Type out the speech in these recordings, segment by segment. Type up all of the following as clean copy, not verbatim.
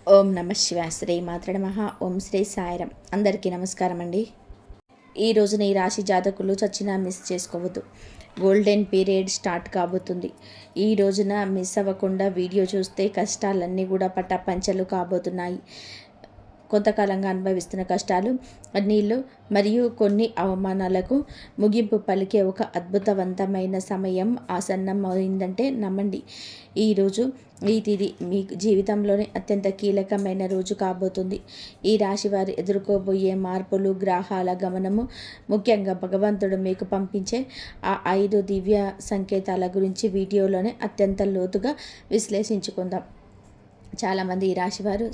ఓం నమ శివాయ. శ్రీ మాత్ర నమః. ఓం శ్రీ సాయిరం. అందరికీ నమస్కారం అండి. ఈ రోజున ఈ రాశి జాతకులు చచ్చినా మిస్ చేసుకోవద్దు. గోల్డెన్ పీరియడ్ స్టార్ట్ కాబోతుంది. ఈ రోజున మిస్ అవ్వకుండా వీడియో చూస్తే కష్టాలన్నీ కూడా పటాపంచలు కాబోతున్నాయి. కొంతకాలంగా అనుభవిస్తున్న కష్టాలు, నీళ్ళు మరియు కొన్ని అవమానాలకు ముగింపు పలికే ఒక అద్భుతవంతమైన సమయం ఆసన్నమైందంటే నమ్మండి. ఈరోజు ఈ తిథి మీ జీవితంలోనే అత్యంత కీలకమైన రోజు కాబోతుంది. ఈ రాశి వారు ఎదుర్కోబోయే మార్పులు, గ్రహాల గమనము, ముఖ్యంగా భగవంతుడు మీకు పంపించే ఆ 5 దివ్య సంకేతాల గురించి వీడియోలోనే అత్యంత లోతుగా విశ్లేషించుకుందాం. చాలామంది ఈ రాశివారు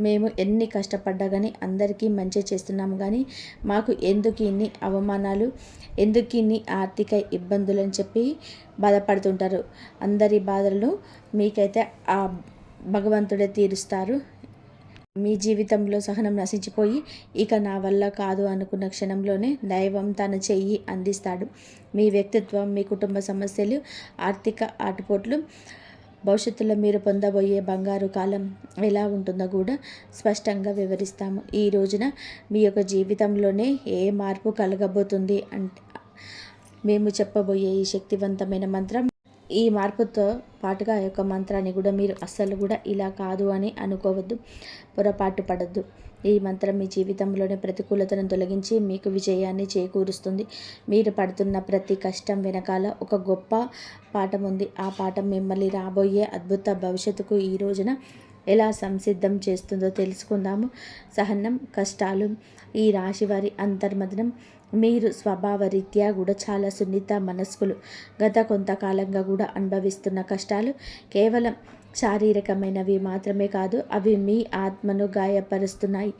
మేము ఎన్ని కష్టపడ్డా కానీ అందరికీ మంచి చేస్తున్నాము, కానీ మాకు ఎందుకు ఇన్ని అవమానాలు, ఎందుకు ఇన్ని ఆర్థిక ఇబ్బందులు అని చెప్పి బాధపడుతుంటారు. అందరి బాధలను మీకైతే ఆ భగవంతుడే తీరుస్తారు. మీ జీవితంలో సహనం నశించిపోయి ఇక నా వల్ల కాదు అనుకున్న క్షణంలోనే దైవం తన చెయ్యి అందిస్తాడు. మీ వ్యక్తిత్వం, మీ కుటుంబ సమస్యలు, ఆర్థిక ఆటుపోట్లు, భవిష్యత్తులో మీరు పొందబోయే బంగారు కాలం ఎలా ఉంటుందో కూడా స్పష్టంగా వివరిస్తాము. ఈ రోజున మీ యొక్క జీవితంలోనే ఏ మార్పు కలగబోతుంది అంటే మేము చెప్పబోయే ఈ శక్తివంతమైన మంత్రం. ఈ మార్పుతో పాటుగా ఆ యొక్క మంత్రాన్ని కూడా మీరు అస్సలు కూడా ఇలా కాదు అని అనుకోవద్దు, పొరపాటు పడద్దు. ఈ మంత్రం మీ జీవితంలోని ప్రతికూలతను తొలగించి మీకు విజయాన్ని చేకూరుస్తుంది. మీరు పడుతున్న ప్రతి కష్టం వెనకాల ఒక గొప్ప పాఠం ఉంది. ఆ పాఠం మిమ్మల్ని రాబోయే అద్భుత భవిష్యత్తుకు ఈ రోజున ఎలా సంసిద్ధం చేస్తుందో తెలుసుకుందాము. సహనం, కష్టాలు, ఈ రాశి వారి అంతర్మదనం. మీరు స్వభావరీత్యా కూడా చాలా సున్నిత మనస్కులు. గత కొంతకాలంగా కూడా అనుభవిస్తున్న కష్టాలు కేవలం శారీరకమైనవి మాత్రమే కాదు, అవి మీ ఆత్మను గాయపరుస్తున్నాయి.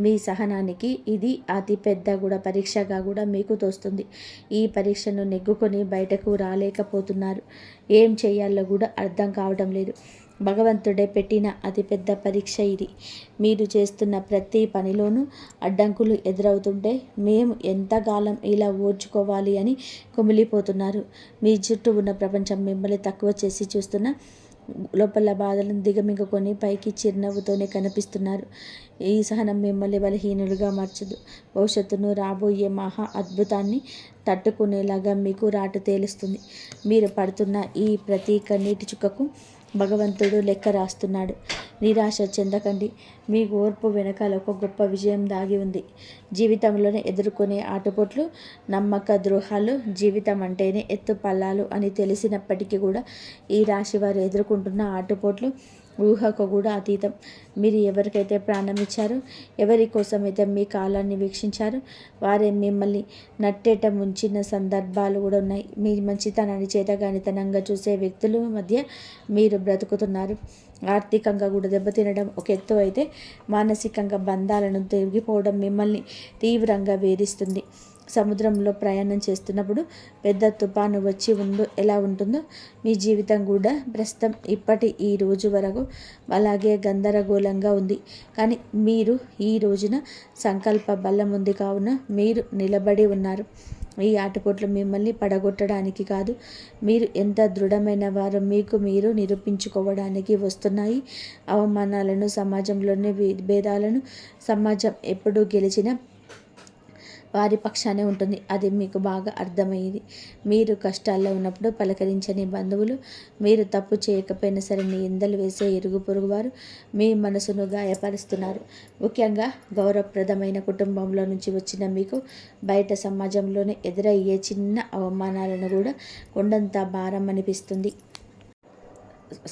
మీ సహనానికి ఇది అతి పెద్ద కూడా పరీక్షగా కూడా మీకు తోస్తుంది. ఈ పరీక్షను నెగ్గుకొని బయటకు రాలేకపోతున్నారు. ఏం చేయాలో కూడా అర్థం కావడం లేదు. భగవంతుడే పెట్టిన అతిపెద్ద పరీక్ష ఇది. మీరు చేస్తున్న ప్రతి పనిలోనూ అడ్డంకులు ఎదురవుతుంటే మేము ఎంతకాలం ఇలా ఓర్చుకోవాలి అని కుమిలిపోతున్నారు. మీ చుట్టూ ఉన్న ప్రపంచం మిమ్మల్ని తక్కువ చేసి చూస్తున్న లోపల బాధలను దిగమింగుకొని పైకి చిరునవ్వుతోనే కనిపిస్తున్నారు. ఈ సహనం మిమ్మల్ని బలహీనులుగా మార్చదు. భవిష్యత్తును, రాబోయే మహా అద్భుతాన్ని తట్టుకునేలాగా మీకు రాటు తేలుస్తుంది. మీరు పడుతున్న ఈ ప్రతి కన్నీటి చుక్కకు భగవంతుడు లెక్క రాస్తున్నాడు. నిరాశ చెందకండి. మీ ఓర్పు వెనకాల ఒక గొప్ప విజయం దాగి ఉంది. జీవితంలోనే ఎదుర్కొనే ఆటుపోట్లు, నమ్మక ద్రోహాలు, జీవితం అంటేనే ఎత్తు పల్లాలు అని తెలిసినప్పటికీ కూడా ఈ రాశి వారు ఎదుర్కొంటున్న ఆటుపోట్లు ఊహకు కూడా అతీతం. మీరు ఎవరికైతే ప్రాణం ఇచ్చారో, ఎవరి కోసమైతే మీ కాలాన్ని వీక్షించారో, వారే మిమ్మల్ని నట్టేట ముంచిన సందర్భాలు కూడా ఉన్నాయి. మీ మంచితనాన్ని చేతగానితనంగా చూసే వ్యక్తుల మధ్య మీరు బ్రతుకుతున్నారు. ఆర్థికంగా కూడా దెబ్బతినడం ఒక ఎత్తు అయితే, మానసికంగా బంధాలను తెగిపోవడం మిమ్మల్ని తీవ్రంగా వేధిస్తుంది. సముద్రంలో ప్రయాణం చేస్తున్నప్పుడు పెద్ద తుఫాను వచ్చి ఎలా ఉంటుందో మీ జీవితం కూడా ప్రస్తుతం ఇప్పటి ఈ రోజు వరకు అలాగే గందరగోళంగా ఉంది. కానీ మీరు ఈ రోజున సంకల్ప బలం ఉంది కావున మీరు నిలబడి ఉన్నారు. ఈ ఆటపోట్లు మిమ్మల్ని పడగొట్టడానికి కాదు, మీరు ఎంత దృఢమైన వారో మీకు మీరు నిరూపించుకోవడానికి వస్తున్నాయి. అవమానాలను, సమాజంలోని భేదాలను సమాజం ఎప్పుడూ గెలిచిన వారి పక్షానే ఉంటుంది. అది మీకు బాగా అర్థమయ్యేది. మీరు కష్టాల్లో ఉన్నప్పుడు పలకరించని బంధువులు, మీరు తప్పు చేయకపోయినా సరే నిందలు వేసే ఇరుగు పొరుగు వారు మీ మనసును గాయపరుస్తున్నారు. ముఖ్యంగా గౌరవప్రదమైన కుటుంబంలో నుంచి వచ్చిన మీకు బయట సమాజంలోనే ఎదురయ్యే చిన్న అవమానాలను కూడా కొండంత భారం అనిపిస్తుంది.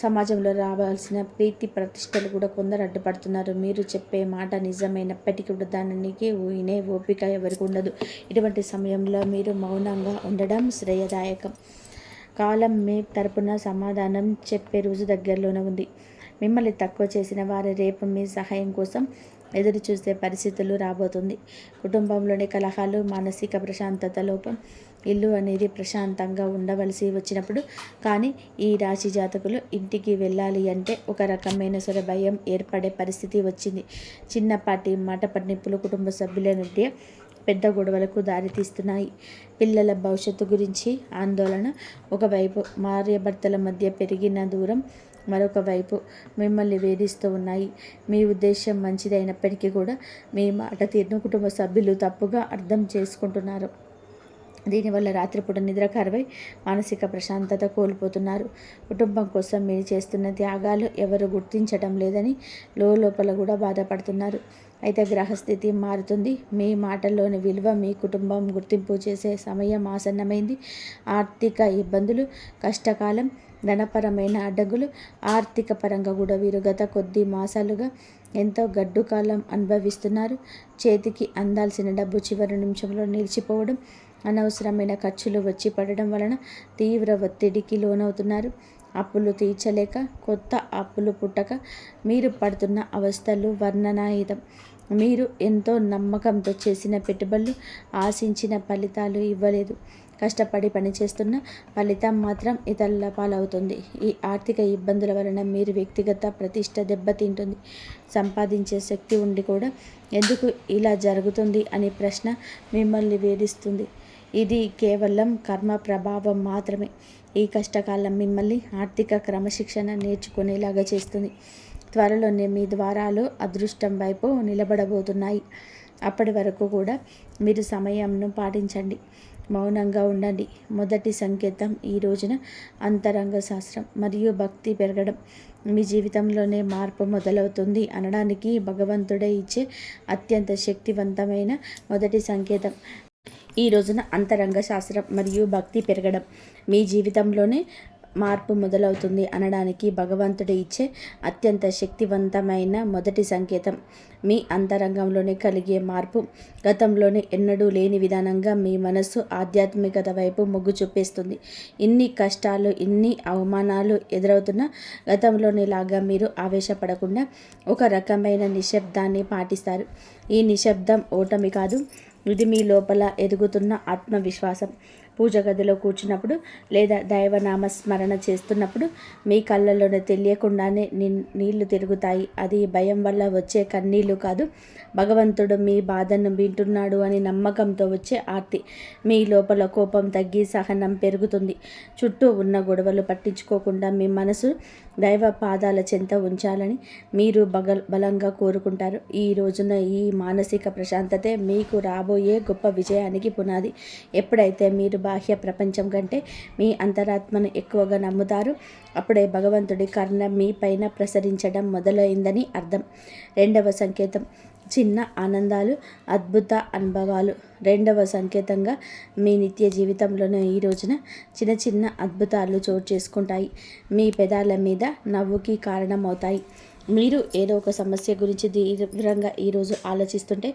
సమాజంలో రావాల్సిన ప్రీతి ప్రతిష్టలు కూడా కొందరు అడ్డుపడుతున్నారు. మీరు చెప్పే మాట నిజమైనప్పటికీ కూడా దానికి వినే ఓపిక ఎవరికి ఉండదు. ఇటువంటి సమయంలో మీరు మౌనంగా ఉండడం శ్రేయదాయకం. కాలం మీ తరపున సమాధానం చెప్పే రోజు దగ్గరలోనే ఉంది. మిమ్మల్ని తక్కువ చేసిన వారి రేపు మీ సహాయం కోసం ఎదురు చూసే పరిస్థితులు రాబోతుంది. కుటుంబంలోని కలహాలు, మానసిక ప్రశాంతత లోపం, ఇల్లు అనేది ప్రశాంతంగా ఉండవలసి వచ్చినప్పుడు కానీ ఈ రాశి జాతకులు ఇంటికి వెళ్ళాలి అంటే ఒక రకమైన సరే భయం ఏర్పడే పరిస్థితి వచ్చింది. చిన్నపాటి మాట పట్టింపులు కుటుంబ సభ్యుల మధ్య పెద్ద గొడవలకు దారితీస్తున్నాయి. పిల్లల భవిష్యత్తు గురించి ఆందోళన. ఒకవైపు భార్యాభర్తల మధ్య పెరిగిన దూరం, మరొక వైపు మిమ్మల్ని వేధిస్తూ ఉన్నాయి. మీ ఉద్దేశం మంచిదైనప్పటికీ కూడా మీ మాట తీరును కుటుంబ సభ్యులు తప్పుగా అర్థం చేసుకుంటున్నారు. దీనివల్ల రాత్రిపూట నిద్ర కరువై మానసిక ప్రశాంతత కోల్పోతున్నారు. కుటుంబం కోసం మీరు చేస్తున్న త్యాగాలు ఎవరు గుర్తించటం లేదని లోపల కూడా బాధపడుతున్నారు. అయితే గ్రహస్థితి మారుతుంది. మీ మాటల్లోని విలువ మీ కుటుంబం గుర్తింపు చేసే సమయం ఆసన్నమైంది. ఆర్థిక ఇబ్బందులు, కష్టకాలం, ధనపరమైన అడ్డంకులు, ఆర్థిక పరంగా కూడా వీరు గత కొద్ది మాసాలుగా ఎంతో గడ్డు కాలం అనుభవిస్తున్నారు. చేతికి అందాల్సిన డబ్బు చివరి నిమిషంలో నిలిచిపోవడం, అనవసరమైన ఖర్చులు వచ్చి పడడం వలన తీవ్ర ఒత్తిడికి లోనవుతున్నారు. అప్పులు తీర్చలేక కొత్త అప్పులు పుట్టక మీరు పడుతున్న అవస్థలు వర్ణనాయుధం. మీరు ఎంతో నమ్మకంతో చేసిన పెట్టుబడులు ఆశించిన ఫలితాలు ఇవ్వలేదు. కష్టపడి పనిచేస్తున్న ఫలితం మాత్రం ఇతరుల పాలవుతుంది. ఈ ఆర్థిక ఇబ్బందుల వలన మీరు వ్యక్తిగత ప్రతిష్ట దెబ్బతింటుంది. సంపాదించే శక్తి ఉండి కూడా ఎందుకు ఇలా జరుగుతుంది అనే ప్రశ్న మిమ్మల్ని వేధిస్తుంది. ఇది కేవలం కర్మ ప్రభావం మాత్రమే. ఈ కష్టకాలం మిమ్మల్ని ఆర్థిక క్రమశిక్షణ నేర్చుకునేలాగా చేస్తుంది. త్వరలోనే మీ ద్వారాలు అదృష్టం వైపు నిలబడబోతున్నాయి. అప్పటి వరకు కూడా మీరు సమయంను పాటించండి, మౌనంగా ఉండండి. మొదటి సంకేతం ఈ రోజున అంతరంగ శాస్త్రం మరియు భక్తి పెరగడం. మీ జీవితంలోనే మార్పు మొదలవుతుంది అనడానికి భగవంతుడే ఇచ్చే అత్యంత శక్తివంతమైన మొదటి సంకేతం. ఈ రోజున అంతరంగ శాస్త్రం మరియు భక్తి పెరగడం. మీ జీవితంలోనే మార్పు మొదలవుతుంది అనడానికి భగవంతుడు ఇచ్చే అత్యంత శక్తివంతమైన మొదటి సంకేతం. మీ అంతరంగంలోనే కలిగే మార్పు గతంలోనే ఎన్నడూ లేని విధానంగా మీ మనస్సు ఆధ్యాత్మికత వైపు మొగ్గు చూపేస్తుంది. ఇన్ని కష్టాలు, ఇన్ని అవమానాలు ఎదురవుతున్న గతంలోనిలాగా మీరు ఆవేశపడకుండా ఒక రకమైన నిశ్శబ్దాన్ని పాటిస్తారు. ఈ నిశ్శబ్దం ఓటమి కాదు, ఇది మీ లోపల ఎదుగుతున్న ఆత్మవిశ్వాసం. పూజ గదిలో కూర్చున్నప్పుడు లేదా దైవనామ స్మరణ చేస్తున్నప్పుడు మీ కళ్ళల్లోనే తెలియకుండానే నీళ్లు తిరుగుతాయి. అది భయం వల్ల వచ్చే కన్నీళ్లు కాదు, భగవంతుడు మీ బాధను వింటున్నాడు అని నమ్మకంతో వచ్చే ఆర్తి. మీ లోపల కోపం తగ్గి సహనం పెరుగుతుంది. చుట్టూ ఉన్న గొడవలు పట్టించుకోకుండా మీ మనసు దైవ పాదాల చెంత ఉంచాలని మీరు బలంగా కోరుకుంటారు. ఈ రోజున ఈ మానసిక ప్రశాంతతే మీకు రాబోయే గొప్ప విజయానికి పునాది. ఎప్పుడైతే మీరు బాహ్య ప్రపంచం కంటే మీ అంతరాత్మను ఎక్కువగా నమ్ముతారు, అప్పుడే భగవంతుడి కరుణ మీ పైన ప్రసరించడం మొదలైందని అర్థం. రెండవ సంకేతం చిన్న ఆనందాలు, అద్భుత అనుభవాలు. రెండవ సంకేతంగా మీ నిత్య జీవితంలోనే ఈ రోజున చిన్న చిన్న అద్భుతాలు చోటు చేసుకుంటాయి. మీ పెదాల మీద నవ్వుకి కారణమవుతాయి. మీరు ఏదో ఒక సమస్య గురించి తీవ్రంగా ఈరోజు ఆలోచిస్తుంటే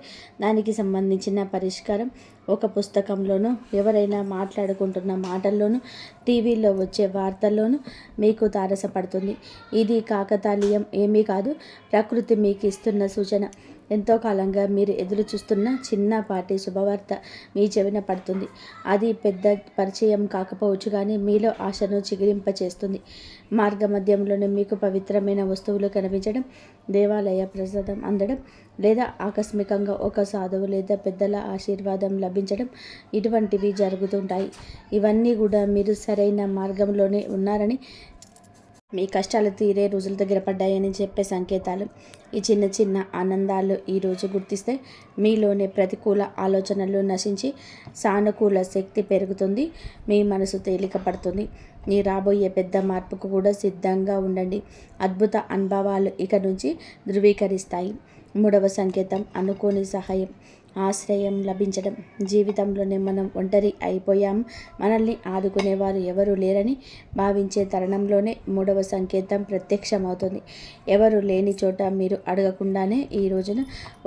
దానికి సంబంధించిన పరిష్కారం ఒక పుస్తకంలోనూ, ఎవరైనా మాట్లాడుకుంటున్న మాటల్లోనూ, టీవీలో వచ్చే వార్తల్లోనూ మీకు తారసపడుతుంది. ఇది కాకతాళీయం ఏమీ కాదు, ప్రకృతి మీకు ఇస్తున్న సూచన. ఎంతో కాలంగా మీరు ఎదురు చూస్తున్న చిన్నపాటి శుభవార్త మీ చెవిన పడుతుంది. అది పెద్ద పరిచయం కాకపోవచ్చు, కానీ మీలో ఆశను చిగురింపచేస్తుంది. మార్గమధ్యంలోనే మీకు పవిత్రమైన వస్తువులు కనిపించడం, దేవాలయ ప్రసాదం అందడం, లేదా ఆకస్మికంగా ఒక సాధువు లేదా పెద్దల ఆశీర్వాదం లభించడం, ఇటువంటివి జరుగుతుంటాయి. ఇవన్నీ కూడా మీరు సరైన మార్గంలోనే ఉన్నారని, మీ కష్టాలు తీరే రోజుల దగ్గర పడ్డాయని చెప్పే సంకేతాలు. ఈ చిన్న చిన్న ఆనందాలు ఈరోజు గుర్తిస్తే మీలోని ప్రతికూల ఆలోచనలు నశించి సానుకూల శక్తి పెరుగుతుంది. మీ మనసు తేలిక పడుతుంది. మీ రాబోయే పెద్ద మార్పుకు కూడా సిద్ధంగా ఉండండి. అద్భుత అనుభవాలు ఇక నుంచి ధృవీకరిస్తాయి. మూడవ సంకేతం అనుకోని సహాయం, ఆశ్రయం లభించడం. జీవితంలోనే మనం ఒంటరి అయిపోయాం, మనల్ని ఆదుకునేవారు ఎవరు లేరని భావించే తరుణంలోనే మూడవ సంకేతం ప్రత్యక్షమవుతుంది. ఎవరు లేని చోట మీరు అడగకుండానే ఈ రోజున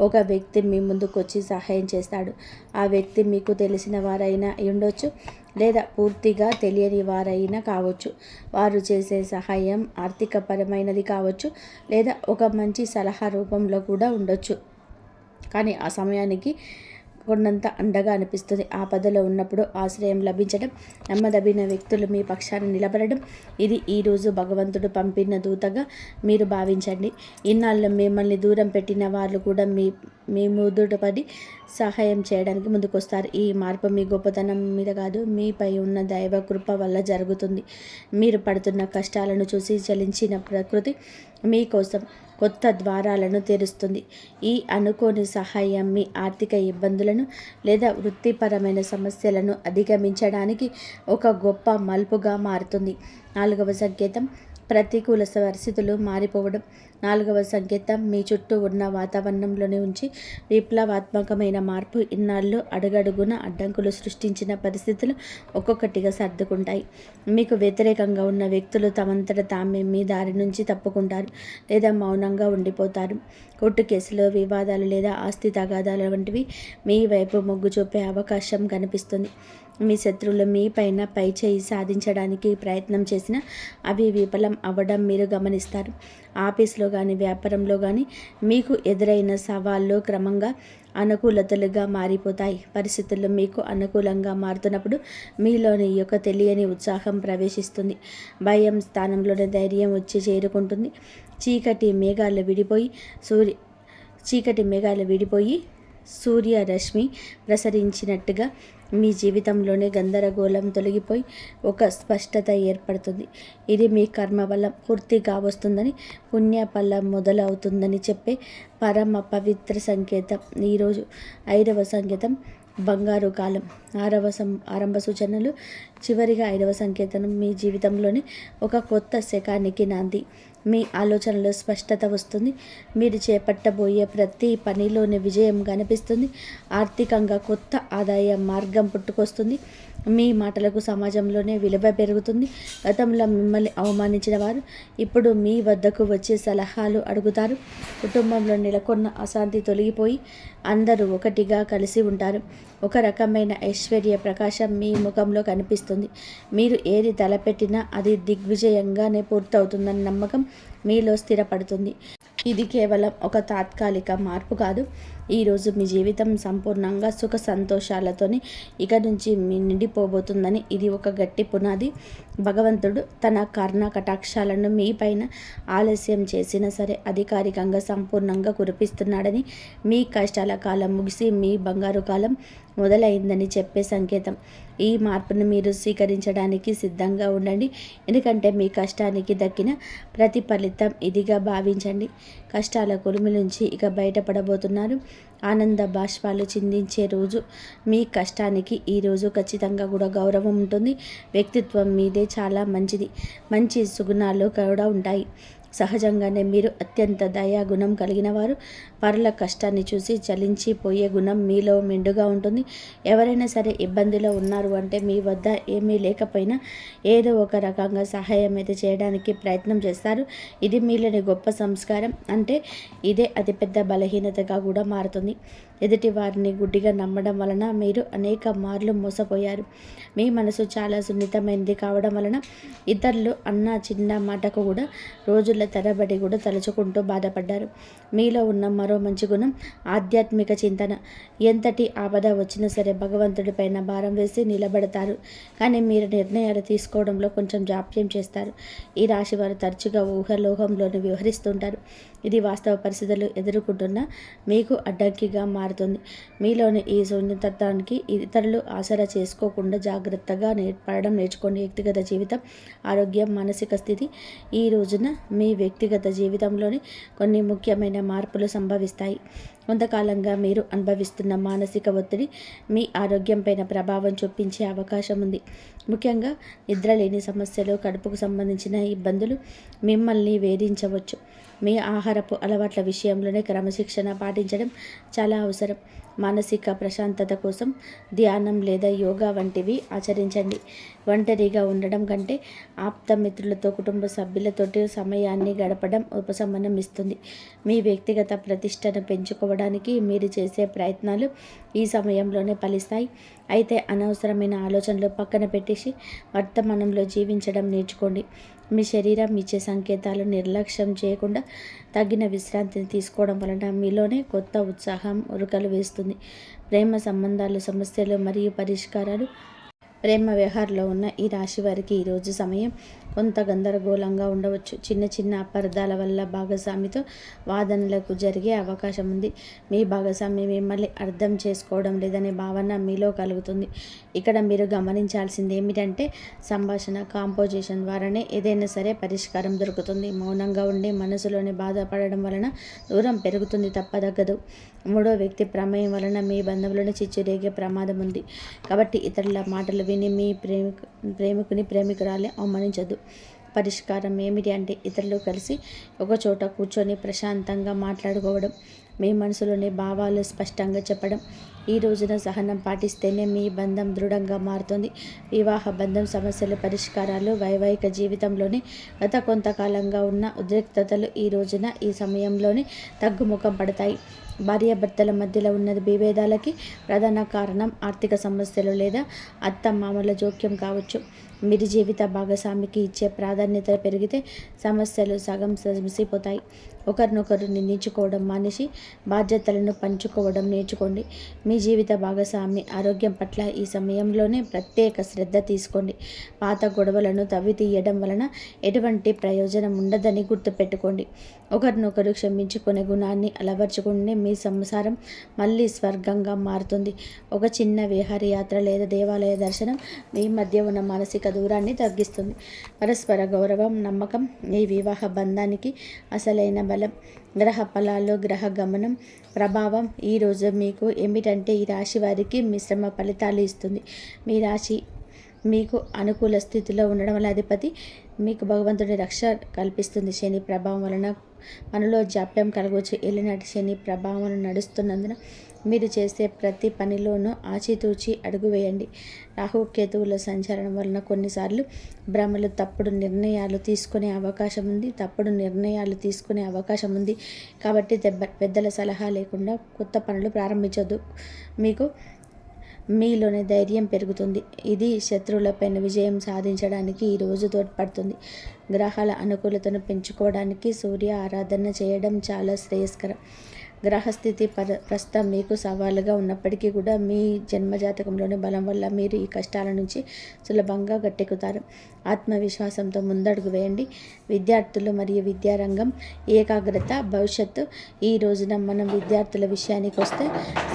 ఒక వ్యక్తి మీ ముందుకు వచ్చి సహాయం చేస్తాడు. ఆ వ్యక్తి మీకు తెలిసిన వారైనా ఉండొచ్చు, లేదా పూర్తిగా తెలియని వారైనా కావచ్చు. వారు చేసే సహాయం ఆర్థికపరమైనది కావచ్చు, లేదా ఒక మంచి సలహా రూపంలో కూడా ఉండొచ్చు. కానీ ఆ సమయానికి కొన్నంత అండగా అనిపిస్తుంది. ఆపదలో ఉన్నప్పుడు ఆశ్రయం లభించడం, నమ్మదగిన వ్యక్తులు మీ పక్షాన నిలబడడం, ఇది ఈరోజు భగవంతుడు పంపిన దూతగా మీరు భావించండి. ఇన్నాళ్ళు మిమ్మల్ని దూరం పెట్టిన వాళ్ళు కూడా మీ ముదుటపడి సహాయం చేయడానికి ముందుకొస్తారు. ఈ మార్పు మీ గొప్పతనం మీద కాదు, మీపై ఉన్న దైవ కృప వల్ల జరుగుతుంది. మీరు పడుతున్న కష్టాలను చూసి చలించిన ప్రకృతి మీకోసం కొత్త ద్వారాలను తెరుస్తుంది. ఈ అనుకోని సహాయం మీ ఆర్థిక ఇబ్బందులను లేదా వృత్తిపరమైన సమస్యలను అధిగమించడానికి ఒక గొప్ప మలుపుగా మారుతుంది. 4వ సంకేతం ప్రతికూల పరిస్థితులు మారిపోవడం. 4వ సంకేతం మీ చుట్టూ ఉన్న వాతావరణంలోనే ఉంచి విప్లవాత్మకమైన మార్పు. ఇన్నాళ్ళు అడుగడుగున అడ్డంకులు సృష్టించిన పరిస్థితులు ఒక్కొక్కటిగా సర్దుకుంటాయి. మీకు వ్యతిరేకంగా ఉన్న వ్యక్తులు తమంతట తామే మీ దారి నుంచి తప్పుకుంటారు లేదా మౌనంగా ఉండిపోతారు. కోర్టు కేసులు, వివాదాలు లేదా ఆస్తి తగాదాల వంటివి మీ వైపు మొగ్గు చూపే అవకాశం కనిపిస్తుంది. మీ శత్రువులు మీ పైన పైచేయి సాధించడానికి ప్రయత్నం చేసినా అవి విఫలం అవ్వడం మీరు గమనిస్తారు. ఆఫీస్లో కానీ వ్యాపారంలో కానీ మీకు ఎదురైన సవాళ్ళు క్రమంగా అనుకూలతలుగా మారిపోతాయి. పరిస్థితులు మీకు అనుకూలంగా మారుతున్నప్పుడు మీలోని యొక్క తెలియని ఉత్సాహం ప్రవేశిస్తుంది. భయం స్థానంలోనే ధైర్యం వచ్చి చేరుకుంటుంది. చీకటి మేఘాలు విడిపోయి సూర్యరశ్మి ప్రసరించినట్టుగా మీ జీవితంలోనే గందరగోళం తొలగిపోయి ఒక స్పష్టత ఏర్పడుతుంది. ఇది మీ కర్మ వల్ల పూర్తిగా వస్తుందని, పుణ్యఫలం మొదలవుతుందని చెప్పే పరమ పవిత్ర సంకేతం. ఈరోజు 5వ సంకేతం బంగారు కాలం. ఆరంభ సూచనలు. చివరిగా 5వ సంకేతం మీ జీవితంలోని ఒక కొత్త శకానికి నాంది. మీ ఆలోచనలో స్పష్టత వస్తుంది. మీరు చేపట్టబోయే ప్రతి పనిలోని విజయం కనిపిస్తుంది. ఆర్థికంగా కొత్త ఆదాయ మార్గం పుట్టుకొస్తుంది. మీ మాటలకు సమాజంలోనే విలువ పెరుగుతుంది. గతంలో మిమ్మల్ని అవమానించిన వారు ఇప్పుడు మీ వద్దకు వచ్చే సలహాలు అడుగుతారు. కుటుంబంలో నెలకొన్న అశాంతి తొలగిపోయి అందరూ ఒకటిగా కలిసి ఉంటారు. ఒక రకమైన ఐశ్వర్య ప్రకాశం మీ ముఖంలో కనిపిస్తుంది. మీరు ఏది తలపెట్టినా అది దిగ్విజయంగానే పూర్తవుతుందన్న నమ్మకం మీలో స్థిరపడుతుంది. ఇది కేవలం ఒక తాత్కాలిక మార్పు కాదు. ఈరోజు మీ జీవితం సంపూర్ణంగా సుఖ సంతోషాలతోని ఇక నుంచి నిండిపోబోతుందని ఇది ఒక గట్టి పునాది. భగవంతుడు తన కర్ణ కటాక్షాలను మీ పైన ఆలస్యం చేసినా సరే అధికారికంగా సంపూర్ణంగా కురిపిస్తున్నాడని, మీ కష్టాల కాలం ముగిసి మీ బంగారు కాలం మొదలైందని చెప్పే సంకేతం. ఈ మార్పును మీరు స్వీకరించడానికి సిద్ధంగా ఉండండి. ఎందుకంటే మీ కష్టానికి దక్కిన ప్రతిఫలితం ఇదిగా భావించండి. కష్టాల కొలిమి నుంచి ఇక బయటపడబోతున్నారు. ఆనంద బాష్పాలు చిందించే రోజు. మీ కష్టానికి ఈరోజు ఖచ్చితంగా కూడా గౌరవం ఉంటుంది. వ్యక్తిత్వం మీదే చాలా మంచిది. మంచి సుగుణాలు కూడా ఉంటాయి. సహజంగానే మీరు అత్యంత దయాగుణం కలిగిన వారు. పరుల కష్టాన్ని చూసి చలించిపోయే గుణం మీలో మెండుగా ఉంటుంది. ఎవరైనా సరే ఇబ్బందిలో ఉన్నారు అంటే మీ వద్ద ఏమీ లేకపోయినా ఏదో ఒక రకంగా సహాయం అయితే చేయడానికి ప్రయత్నం చేస్తారు. ఇది మీలోని గొప్ప సంస్కారం. అంటే ఇదే అతిపెద్ద బలహీనతగా కూడా మారుతుంది. ఎదుటి వారిని గుడ్డిగా నమ్మడం వలన మీరు అనేక మార్లు మోసపోయారు. మీ మనసు చాలా సున్నితమైనది కావడం వలన ఇతరులు అన్న చిన్న మాటకు కూడా రోజుల తరబడి కూడా తలుచుకుంటూ బాధపడ్డారు. మీలో ఉన్న మరో మంచి గుణం ఆధ్యాత్మిక చింతన. ఎంతటి ఆపద వచ్చినా సరే భగవంతుడి పైన భారం వేసి నిలబడతారు. కానీ మీరు నిర్ణయాలు తీసుకోవడంలో కొంచెం జాప్యం చేస్తారు. ఈ రాశి వారు తరచుగా ఊహలోహంలోనే వ్యవహరిస్తుంటారు. ఇది వాస్తవ పరిస్థితులు ఎదుర్కొంటున్న మీకు అడ్డంకిగా మారుతుంది. మీలోని ఈ శూన్యతత్వానికి ఇతరులు ఆసరా చేసుకోకుండా జాగ్రత్తగా పడడం నేర్చుకోండి. వ్యక్తిగత జీవితం, ఆరోగ్యం, మానసిక స్థితి. ఈ రోజున మీ వ్యక్తిగత జీవితంలోని కొన్ని ముఖ్యమైన మార్పులు సంభవిస్తాయి. కొంతకాలంగా మీరు అనుభవిస్తున్న మానసిక ఒత్తిడి మీ ఆరోగ్యంపైన ప్రభావం చూపించే అవకాశం ఉంది. ముఖ్యంగా నిద్రలేని సమస్యలు, కడుపుకు సంబంధించిన ఇబ్బందులు మిమ్మల్ని వేధించవచ్చు. మీ ఆహారపు అలవాట్ల విషయంలోనే క్రమశిక్షణ పాటించడం చాలా అవసరం. మానసిక ప్రశాంతత కోసం ధ్యానం లేదా యోగా వంటివి ఆచరించండి. ఒంటరిగా ఉండడం కంటే ఆప్తమిత్రులతో, కుటుంబ సభ్యులతోటి సమయాన్ని గడపడం ఉపశమనం ఇస్తుంది. మీ వ్యక్తిగత ప్రతిష్టను పెంచుకోవడానికి మీరు చేసే ప్రయత్నాలు ఈ సమయంలోనే ఫలిస్తాయి. అయితే అనవసరమైన ఆలోచనలు పక్కన పెట్టేసి వర్తమానంలో జీవించడం నేర్చుకోండి. మీ శరీరం ఇచ్చే సంకేతాలు నిర్లక్ష్యం చేయకుండా తగిన విశ్రాంతిని తీసుకోవడం వలన మీలోనే కొత్త ఉత్సాహం ఉరకలు వేస్తుంది. ప్రేమ సంబంధాలు, సమస్యలు మరియు పరిష్కారాలు. ప్రేమ వ్యవహారంలో ఉన్న ఈ రాశి వారికి ఈరోజు సమయం కొంత గందరగోళంగా ఉండవచ్చు. చిన్న చిన్న అపార్థాల వల్ల భాగస్వామితో వాదనలకు జరిగే అవకాశం ఉంది. మీ భాగస్వామి మిమ్మల్ని అర్థం చేసుకోవడం లేదనే భావన మీలో కలుగుతుంది. ఇక్కడ మీరు గమనించాల్సింది ఏమిటంటే సంభాషణ, కాంపోజిషన్ ద్వారానే ఏదైనా సరే పరిష్కారం దొరుకుతుంది. మౌనంగా ఉండి మనసులోని బాధపడడం వలన దూరం పెరుగుతుంది తప్పదగ్గదు. మూడో వ్యక్తి ప్రమేయం వలన మీ బంధంలోనే చిచ్చు రేగే ప్రమాదం ఉంది. కాబట్టి ఇతరుల మాటలు విని మీ ప్రేమికుని ప్రేమికురాలే అవమానించొద్దు. పరిష్కారం ఏమిటి అంటే ఇతరులు కలిసి ఒక చోట కూర్చొని ప్రశాంతంగా మాట్లాడుకోవడం, మీ మనసులోని భావాలు స్పష్టంగా చెప్పడం. ఈ రోజున సహనం పాటిస్తేనే మీ బంధం దృఢంగా మారుతుంది. వివాహ బంధం సమస్యలు పరిష్కారాలు. వైవాహిక జీవితంలోని గత కొంతకాలంగా ఉన్న ఉద్రిక్తతలు ఈ సమయంలోనే తగ్గుముఖం పడతాయి. భార్యాభర్తల మధ్యలో ఉన్న విభేదాలకి ప్రధాన కారణం ఆర్థిక సమస్యలు లేదా అత్తమామల జోక్యం కావచ్చు. మీరు జీవిత భాగస్వామికి ఇచ్చే ప్రాధాన్యత పెరిగితే సమస్యలు సగం సమసిపోతాయి. ఒకరినొకరు నిందించుకోవడం మానేసి బాధ్యతలను పంచుకోవడం నేర్చుకోండి. మీ జీవిత భాగస్వామి ఆరోగ్యం పట్ల ఈ సమయంలోనే ప్రత్యేక శ్రద్ధ తీసుకోండి. పాత గొడవలను తవ్వి తీయడం వలన ఎటువంటి ప్రయోజనం ఉండదని గుర్తుపెట్టుకోండి. ఒకరినొకరు క్షమించుకునే గుణాన్ని అలవర్చుకుని మీ సంసారం మళ్ళీ స్వర్గంగా మారుతుంది. ఒక చిన్న విహారయాత్ర లేదా దేవాలయ దర్శనం మీ మధ్య ఉన్న మానసిక దూరాన్ని తగ్గిస్తుంది. పరస్పర గౌరవం, నమ్మకం ఈ వివాహ బంధానికి అసలైన బలం. గ్రహ ఫలాలు, గ్రహ గమనం ప్రభావం ఈరోజు మీకు ఏమిటంటే ఈ రాశి వారికి మిశ్రమ ఫలితాలు ఇస్తుంది. మీ రాశి మీకు అనుకూల స్థితిలో ఉండడం వల్ల అధిపతి మీకు భగవంతుడి రక్ష కల్పిస్తుంది. శని ప్రభావం వలన మనలో జాప్యం కలగవచ్చు. ఏలినాటి శని ప్రభావం నడుస్తున్నందున మీరు చేసే ప్రతి పనిలోనూ ఆచితూచి అడుగు వేయండి. రాహుకేతువుల సంచలనం వలన కొన్నిసార్లు భ్రమలు, తప్పుడు నిర్ణయాలు తీసుకునే అవకాశం ఉంది. కాబట్టి పెద్దల సలహా లేకుండా కొత్త పనులు ప్రారంభించొద్దు. మీలోని ధైర్యం పెరుగుతుంది. ఇది శత్రువులపైన విజయం సాధించడానికి ఈరోజు తోడ్పడుతుంది. గ్రహాల అనుకూలతను పెంచుకోవడానికి సూర్య ఆరాధన చేయడం చాలా శ్రేయస్కరం. గ్రహస్థితి ప్రస్తుతం మీకు సవాలుగా ఉన్నప్పటికీ కూడా మీ జన్మజాతకంలోని బలం వల్ల మీరు ఈ కష్టాల నుంచి సులభంగా గట్టెక్కుతారు. ఆత్మవిశ్వాసంతో ముందడుగు వేయండి. విద్యార్థులు మరియు విద్యారంగం ఏకాగ్రత భవిష్యత్తు. ఈ రోజున మనం విద్యార్థుల విషయానికి వస్తే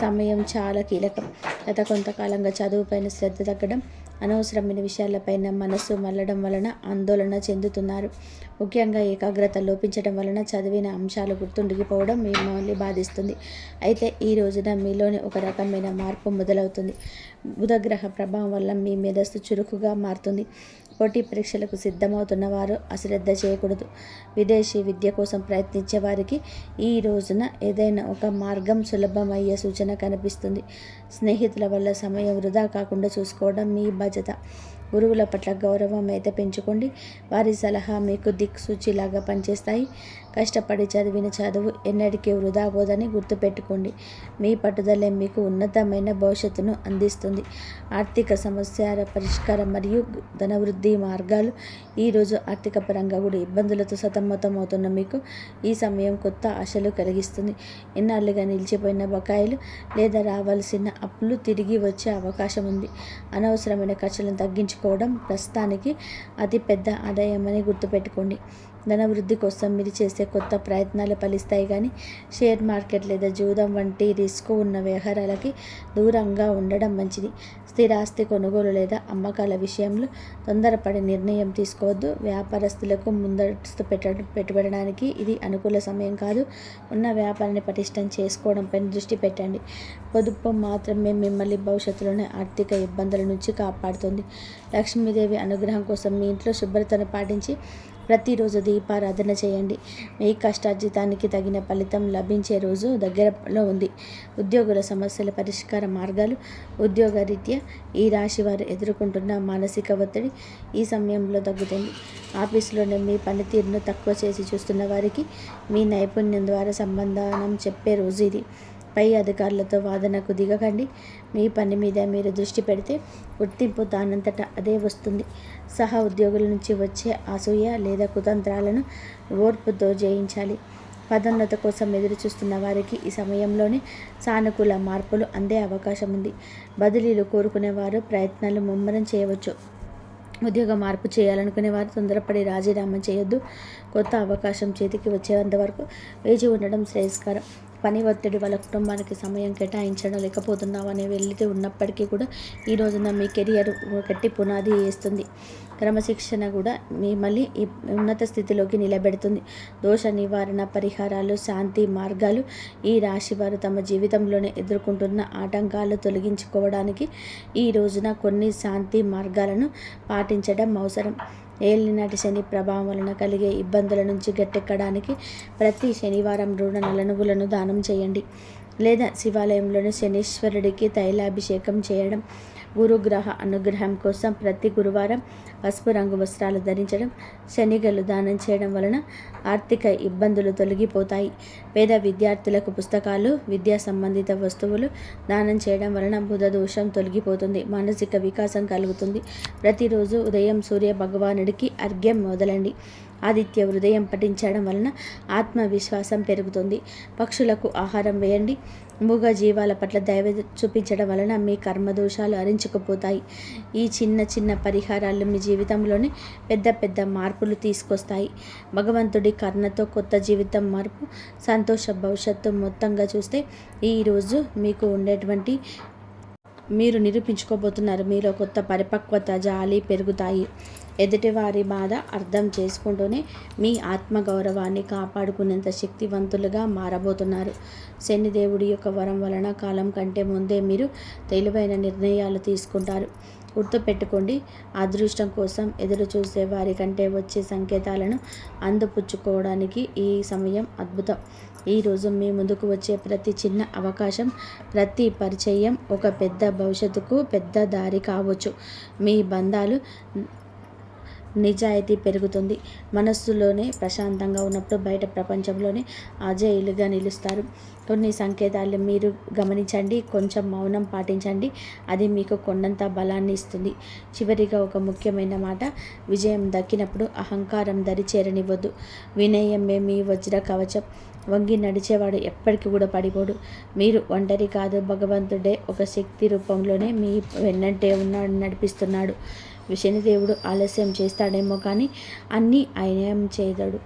సమయం చాలా కీలకం. గత కొంతకాలంగా చదువుపైన శ్రద్ధ తగ్గడం, అనవసరమైన విషయాలపైన మనసు మళ్ళడం వలన ఆందోళన చెందుతున్నారు. ముఖ్యంగా ఏకాగ్రత లోపించడం వలన చదివిన అంశాలు గుర్తుండిపోవడం మిమ్మల్ని బాధిస్తుంది. అయితే ఈ రోజున మీలోని ఒక రకమైన మార్పు మొదలవుతుంది. బుధగ్రహ ప్రభావం వల్ల మీ మేధస్సు చురుకుగా మారుతుంది. పోటీ పరీక్షలకు సిద్ధమవుతున్న వారు అశ్రద్ధ చేయకూడదు. విదేశీ విద్య కోసం ప్రయత్నించే వారికి ఈ రోజున ఏదైనా ఒక మార్గం సులభమయ్యే సూచన కనిపిస్తుంది. స్నేహితుల వల్ల సమయం వృధా కాకుండా చూసుకోవడం మీ బాధ్యత. గురువుల పట్ల గౌరవం అయితే పెంచుకోండి. వారి సలహా మీకు దిక్సూచిలాగా పనిచేస్తాయి. కష్టపడి చదివిన చదువు ఎన్నటికీ వృధా పోదని గుర్తుపెట్టుకోండి. మీ పట్టుదలే మీకు ఉన్నతమైన భవిష్యత్తును అందిస్తుంది. ఆర్థిక సమస్యల పరిష్కారం మరియు ధనవృద్ధి మార్గాలు. ఈరోజు ఆర్థిక పరంగా కూడా ఇబ్బందులతో సతమతమవుతున్న మీకు ఈ సమయం కొత్త ఆశలు కలిగిస్తుంది. ఎన్నాళ్ళుగా నిలిచిపోయిన బకాయిలు లేదా రావాల్సిన అప్పులు తిరిగి వచ్చే అవకాశం ఉంది. అనవసరమైన ఖర్చులను తగ్గించుకోవడం ప్రస్తుతానికి అతిపెద్ద ఆదాయమని గుర్తుపెట్టుకోండి. ధనవృద్ధి కోసం మీరు చేసే కొత్త ప్రయత్నాలు ఫలిస్తాయి. కానీ షేర్ మార్కెట్ లేదా జూదం వంటి రిస్క్ ఉన్న వ్యవహారాలకి దూరంగా ఉండడం మంచిది. స్థిరాస్తి కొనుగోలు లేదా అమ్మకాల విషయంలో తొందరపడి నిర్ణయం తీసుకోవద్దు. వ్యాపారస్తులకు ముందస్తు పెట్టుబడడానికి ఇది అనుకూల సమయం కాదు. ఉన్న వ్యాపారాన్ని పటిష్టం చేసుకోవడంపై దృష్టి పెట్టండి. పొదుపు మాత్రమే మిమ్మల్ని భవిష్యత్తులోని ఆర్థిక ఇబ్బందుల నుంచి కాపాడుతుంది. లక్ష్మీదేవి అనుగ్రహం కోసం మీ ఇంట్లో శుభ్రతను పాటించి ప్రతిరోజు దీపారాధన చేయండి. మీ కష్టార్జితానికి తగిన ఫలితం లభించే రోజు దగ్గరలో ఉంది. ఉద్యోగుల సమస్యల పరిష్కార మార్గాలు. ఉద్యోగరీత్యా ఈ రాశి వారు ఎదుర్కొంటున్న మానసిక ఒత్తిడి ఈ సమయంలో తగ్గుతుంది. ఆఫీసులోనే మీ పనితీరును తక్కువ చేసి చూస్తున్న వారికి మీ నైపుణ్యం ద్వారా సమాధానం చెప్పే రోజు ఇది. పై అధికారులతో వాదనకు దిగకండి. మీ పని మీద మీరు దృష్టి పెడితే గుర్తింపు దానంతటా అదే వస్తుంది. సహా ఉద్యోగుల నుంచి వచ్చే అసూయ లేదా కుతంత్రాలను ఓర్పుతో జయించాలి. పదోన్నత కోసం ఎదురు చూస్తున్న వారికి ఈ సమయంలోనే సానుకూల మార్పులు అందే అవకాశం ఉంది. బదిలీలు కోరుకునేవారు ప్రయత్నాలు ముమ్మరం చేయవచ్చు. ఉద్యోగ మార్పు చేయాలనుకునే వారు తొందరపడి రాజీనామా చేయొద్దు. కొత్త అవకాశం చేతికి వచ్చేంత వరకు వేచి ఉండడం శ్రేయస్కరం. పని ఒత్తిడి వల్ల కుటుంబానికి సమయం కేటాయించడం లేకపోతున్నామనే వెళ్లితే ఉన్నప్పటికీ కూడా ఈ రోజున మీ కెరియర్ గట్టి పునాది వేస్తుంది. క్రమశిక్షణ కూడా మిమ్మల్ని ఉన్నత స్థితిలోకి నిలబెడుతుంది. దోష నివారణ పరిహారాలు, శాంతి మార్గాలు ఈ రాశి వారు తమ జీవితంలోనే ఎదుర్కొంటున్న ఆటంకాలు తొలగించుకోవడానికి ఈ రోజున కొన్ని శాంతి మార్గాలను పాటించడం అవసరం. ఏలినాటి శని ప్రభావం వలన కలిగే ఇబ్బందుల నుంచి గట్టెక్కడానికి ప్రతి శనివారం నల్ల నువ్వులను దానం చేయండి. లేదా శివాలయంలోని శనీశ్వరుడికి తైలాభిషేకం చేయడం. గురుగ్రహ అనుగ్రహం కోసం ప్రతి గురువారం పసుపు రంగు వస్త్రాలు ధరించడం, శనిగలు దానం చేయడం వలన ఆర్థిక ఇబ్బందులు తొలగిపోతాయి. పేద విద్యార్థులకు పుస్తకాలు, విద్యా సంబంధిత వస్తువులు దానం చేయడం వలన బుధ దోషం తొలగిపోతుంది. మానసిక వికాసం కలుగుతుంది. ప్రతిరోజు ఉదయం సూర్య భగవానుడికి అర్ఘ్యం మొదలండి. ఆదిత్య హృదయం పఠించడం వలన ఆత్మవిశ్వాసం పెరుగుతుంది. పక్షులకు ఆహారం వేయండి. మూగ జీవాల పట్ల దయ చూపించడం వలన మీ కర్మదోషాలు హరించుకుపోతాయి. ఈ చిన్న చిన్న పరిహారాలు మీ జీవితంలోని పెద్ద పెద్ద మార్పులు తీసుకొస్తాయి. భగవంతుడి కరుణతో కొత్త జీవితం మార్పు, సంతోష భవిష్యత్తు. మొత్తంగా చూస్తే ఈరోజు మీకు ఉండేటువంటి మీరు నిరూపించుకోబోతున్నారు. మీలో కొత్త పరిపక్వత, జాలి పెరుగుతాయి. ఎదుటివారి బాధ అర్థం చేసుకుంటూనే మీ ఆత్మగౌరవాన్ని కాపాడుకునేంత శక్తివంతులుగా మారబోతున్నారు. శనిదేవుడి యొక్క వరం వలన కాలం కంటే ముందే మీరు తెలివైన నిర్ణయాలు తీసుకుంటారు. గుర్తుపెట్టుకోండి, అదృష్టం కోసం ఎదురు చూసే వారి కంటే వచ్చే సంకేతాలను అందిపుచ్చుకోవడానికి ఈ సమయం అద్భుతం. ఈరోజు మీ ముందుకు వచ్చే ప్రతి చిన్న అవకాశం, ప్రతి పరిచయం ఒక పెద్ద భవిష్యత్తుకు పెద్ద దారి కావచ్చు. మీ బంధాలు నిజాయితీ పెరుగుతుంది. మనస్సులోనే ప్రశాంతంగా ఉన్నప్పుడు బయట ప్రపంచంలోనే అజేయులుగా నిలుస్తారు. కొన్ని సంకేతాలు మీరు గమనించండి, కొంచెం మౌనం పాటించండి. అది మీకు కొండంత బలాన్ని ఇస్తుంది. చివరిగా ఒక ముఖ్యమైన మాట, విజయం దక్కినప్పుడు అహంకారం దరి చేరనివ్వద్దు. వినయమే మీ వజ్ర కవచం. వంగి నడిచేవాడు ఎప్పటికీ కూడా పడిపోడు. మీరు ఒంటరి కాదు, భగవంతుడే ఒక శక్తి రూపంలోనే మీ వెన్నంటే ఉన్నాడు, నడిపిస్తున్నాడు. శనిదేవుడు ఆలస్యం చేస్తాడేమో కానీ అన్నీ ఆయన చేయడు,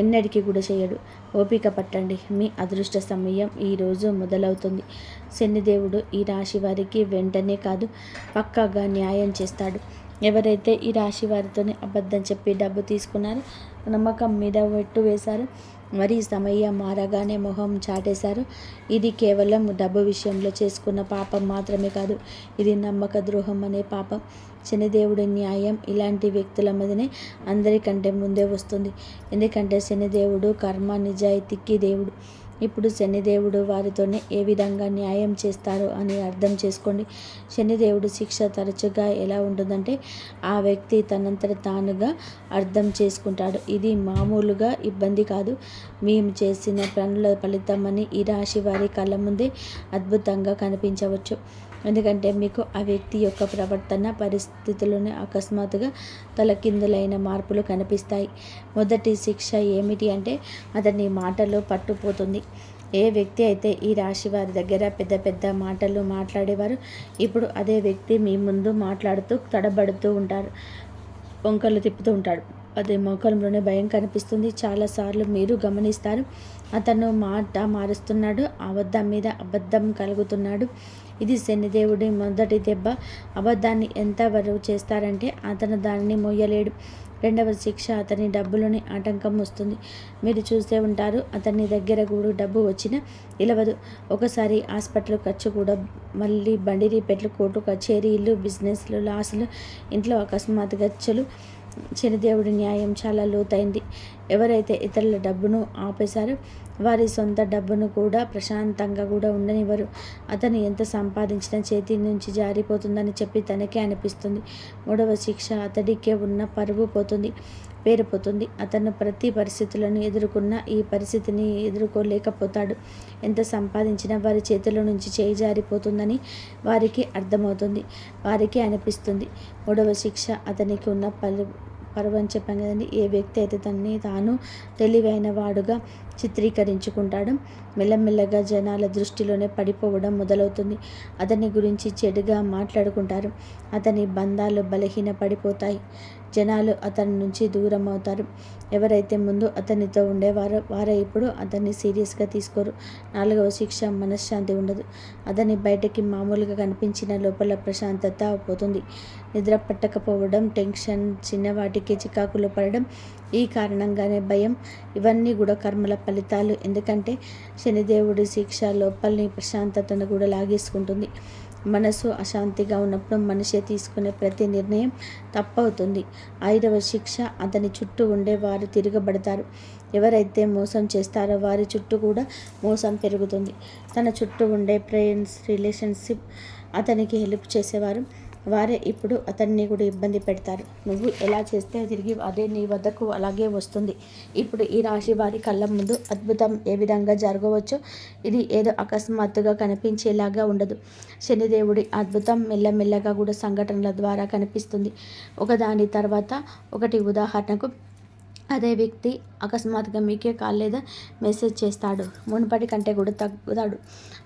ఎన్నటికీ కూడా చేయడు. ఓపిక పట్టండి, మీ అదృష్ట సమయం ఈరోజు మొదలవుతుంది. శనిదేవుడు ఈ రాశి వారికి వెంటనే కాదు, పక్కాగా న్యాయం చేస్తాడు. ఎవరైతే ఈ రాశి వారితోనే అబద్ధం చెప్పి డబ్బు తీసుకున్నారో, నమ్మకం మీద వెట్టు వేశారు, మరి సమయం మారగానే మొహం చాటేశారు, ఇది కేవలం డబ్బు విషయంలో చేసుకున్న పాపం మాత్రమే కాదు, ఇది నమ్మక ద్రోహం అనే పాపం. శనిదేవుడి న్యాయం ఇలాంటి వ్యక్తుల మీదనే అందరికంటే ముందే వస్తుంది. ఎందుకంటే శనిదేవుడు కర్మ, నిజాయితీకి దేవుడు. ఇప్పుడు శనిదేవుడు వారితోనే ఏ విధంగా న్యాయం చేస్తారో అని అర్థం చేసుకోండి. శనిదేవుడు శిక్ష తరచుగా ఎలా ఉంటుందంటే, ఆ వ్యక్తి తనంతట తానుగా అర్థం చేసుకుంటాడు. ఇది మామూలుగా ఇబ్బంది కాదు, మేము చేసిన పనుల ఫలితం అని ఈ రాశి వారి కళ్ళ ముందే అద్భుతంగా కనిపించవచ్చు. ఎందుకంటే మీకు ఆ వ్యక్తి యొక్క ప్రవర్తన, పరిస్థితుల్లోనే అకస్మాత్తుగా తలకిందులైన మార్పులు కనిపిస్తాయి. మొదటి శిక్ష ఏమిటి అంటే, అతని మాటలో పట్టుపోతుంది. ఏ వ్యక్తి అయితే ఈ రాశి వారి దగ్గర పెద్ద పెద్ద మాటలు మాట్లాడేవారు, ఇప్పుడు అదే వ్యక్తి మీ ముందు మాట్లాడుతూ తడబడుతూ ఉంటారు, వంకలు తిప్పుతూ ఉంటాడు. అదే మోకాలంలోనే భయం కనిపిస్తుంది. చాలాసార్లు మీరు గమనిస్తారు, అతను మాట మారుస్తున్నాడు, అబద్ధం మీద అబద్ధం కలుగుతున్నాడు. ఇది శనిదేవుడి మొదటి దెబ్బ. అబద్ధాన్ని ఎంతవరకు చేస్తారంటే అతను దానిని మోయలేడు. రెండవ శిక్ష, అతని డబ్బులోని ఆటంకం వస్తుంది. మీరు చూసే ఉంటారు, అతని దగ్గర కూడా డబ్బు వచ్చినా నిలవదు. ఒకసారి హాస్పిటల్ ఖర్చు కూడా, మళ్ళీ బండి రిపేర్లు, కోర్టు కచేరీలు, బిజినెస్లు, లాసులు, ఇంట్లో అకస్మాత్ ఖర్చులు. శనిదేవుడి న్యాయం చాలా లోతైంది. ఎవరైతే ఇతరుల డబ్బును ఆపేశారో వారి సొంత డబ్బును కూడా ప్రశాంతంగా కూడా ఉండనివ్వరు. అతను ఎంత సంపాదించినా చేతి నుంచి జారిపోతుందని చెప్పి తనకే అనిపిస్తుంది. మూడవ శిక్ష, అతడికే ఉన్న పరువు పోతుంది. పేరుపోతుంది. అతను ప్రతి పరిస్థితులను ఎదుర్కొన్న ఈ పరిస్థితిని ఎదుర్కోలేకపోతాడు. ఎంత సంపాదించినా వారి చేతుల నుంచి చేయి జారిపోతుందని వారికి అర్థమవుతుంది. వారికి అనిపిస్తుంది. 3వ శిక్ష అతనికి ఉన్న పరవంచపం కదండి. ఏ వ్యక్తి అయితే తనని తాను తెలివైన వాడుగా చిత్రీకరించుకుంటాడో మెల్లమెల్లగా జనాల దృష్టిలోనే పడిపోవడం మొదలవుతుంది. అతని గురించి చెడుగా మాట్లాడుకుంటారు. అతని బంధాలు బలహీన పడిపోతాయి. జనాలు అతని నుంచి దూరం అవుతారు. ఎవరైతే ముందు అతనితో ఉండేవారో వారే ఇప్పుడు అతన్ని సీరియస్గా తీసుకోరు. 4వ శిక్ష మనశ్శాంతి ఉండదు. అతని బయటకి మామూలుగా కనిపించిన లోపల ప్రశాంతత పోతుంది. నిద్ర పట్టకపోవడం, టెన్షన్, చిన్నవాటికి చికాకులు పడడం, ఈ కారణంగానే భయం, ఇవన్నీ కూడా కర్మల ఫలితాలు. ఎందుకంటే శనిదేవుడి శిక్ష లోపలిని ప్రశాంతతను కూడా లాగేసుకుంటుంది. మనసు అశాంతిగా ఉన్నప్పుడు మనిషి తీసుకునే ప్రతి నిర్ణయం తప్పవుతుంది. 5వ శిక్ష అతని చుట్టూ ఉండే వారు తిరగబడతారు. ఎవరైతే మోసం చేస్తారో వారి చుట్టూ కూడా మోసం పెరుగుతుంది. తన చుట్టూ ఉండే ఫ్రెండ్స్, రిలేషన్షిప్, అతనికి హెల్ప్ చేసేవారు వారే ఇప్పుడు అతన్ని కూడా ఇబ్బంది పెడతారు. నువ్వు ఎలా చేస్తే తిరిగి అదే నీ వద్దకు అలాగే వస్తుంది. ఇప్పుడు ఈ రాశి వారి కళ్ళ ముందు అద్భుతం ఏ విధంగా జరగవచ్చో ఇది ఏదో అకస్మాత్తుగా కనిపించేలాగా ఉండదు. శనిదేవుడి అద్భుతం మెల్లమెల్లగా కూడా సంఘటనల ద్వారా కనిపిస్తుంది. ఒకదాని తర్వాత ఒకటి. ఉదాహరణకు అదే వ్యక్తి అకస్మాత్తుగా మీకే కాల్ లేదా మెసేజ్ చేస్తాడు. మునుపటి కంటే కూడా తగ్గుతాడు.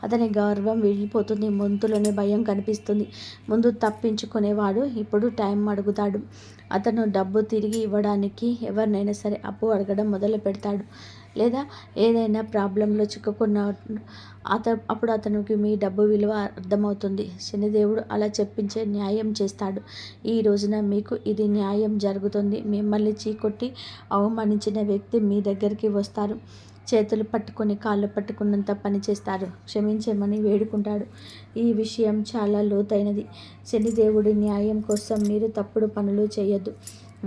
అతని గౌరవం వెళ్ళిపోతుంది. గొంతులోనే భయం కనిపిస్తుంది. ముందు తప్పించుకునేవాడు ఇప్పుడు టైం అడుగుతాడు. అతను డబ్బు తిరిగి ఇవ్వడానికి ఎవరినైనా సరే అప్పు అడగడం మొదలు పెడతాడు. లేదా ఏదైనా ప్రాబ్లంలో చిక్కుకున్న అప్పుడు అతనికి మీ డబ్బు విలువ అర్థమవుతుంది. శనిదేవుడు అలా చెప్పించే న్యాయం చేస్తాడు. ఈ రోజున మీకు ఇది న్యాయం జరుగుతుంది. మిమ్మల్ని చీకొట్టి అవమానించిన వ్యక్తి మీ దగ్గరికి వస్తారు. చేతులు పట్టుకొని కాళ్ళు పట్టుకున్నంత పని చేస్తారు. క్షమించమని వేడుకుంటాడు. ఈ విషయం చాలా లోతైనది. శనిదేవుడి న్యాయం కోసం మీరు తప్పుడు పనులు చేయొద్దు.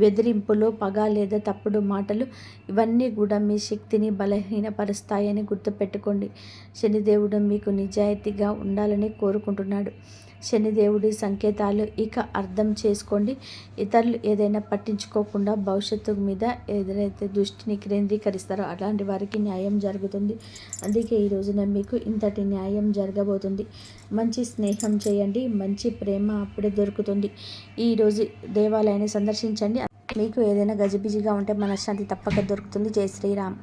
బెదిరింపులు, పగ లేదా తప్పుడు మాటలు ఇవన్నీ కూడా మీ శక్తిని బలహీనపరుస్తాయని గుర్తుపెట్టుకోండి. శనిదేవుడు మీకు నిజాయితీగా ఉండాలని కోరుకుంటున్నాడు. శనిదేవుడి సంకేతాలు ఇక అర్థం చేసుకోండి. ఇతరులు ఏదైనా పట్టించుకోకుండా భవిష్యత్తు మీద ఏదైతే దృష్టిని కేంద్రీకరిస్తారో అలాంటి వారికి న్యాయం జరుగుతుంది. అందుకే ఈ రోజున మీకు ఇంతటి న్యాయం జరగబోతుంది. మంచి స్నేహం చేయండి. మంచి ప్రేమ అప్పుడే దొరుకుతుంది. ఈరోజు దేవాలయాన్ని సందర్శించండి. మీకు ఏదైనా గజిబిజిగా ఉంటే మనశ్శాంతి తప్పక దొరుకుతుంది. జై శ్రీరామ్.